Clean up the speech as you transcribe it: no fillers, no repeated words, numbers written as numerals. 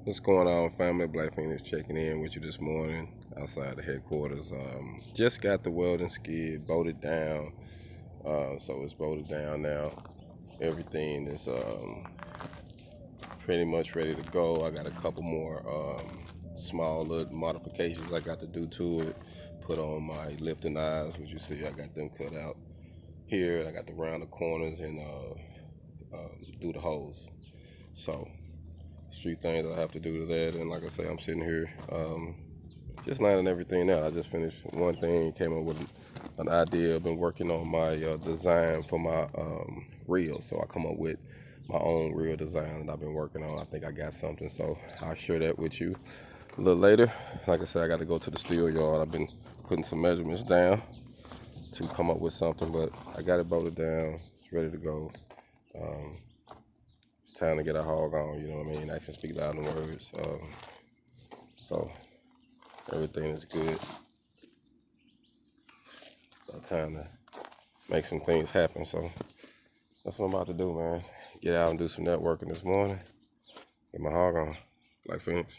What's going on, family? Black Phoenix checking in with you this morning outside the headquarters. Just got the welding skid bolted down, so it's bolted down now. Everything is pretty much ready to go. I got a couple more small little modifications I got to do to it. Put on my lifting eyes, which you see I got them cut out here. I got to round the corners and do the holes. So three things I have to do to that, and like I say, I'm sitting here just lining everything out. I just finished one thing, came up with an idea. I've been working on my design for my reel, so I come up with my own reel design that I've been working on. I think I got something, so I'll share that with you a little later. Like I said, I got to go to the steel yard. I've been putting some measurements down to come up with something, but I got it bolted down. It's ready to go. It's time to get a hog on, you know what I mean? Actions speak louder than words. So everything is good. It's about time to make some things happen. So that's what I'm about to do, man. Get out and do some networking this morning. Get my hog on. Like Phoenix.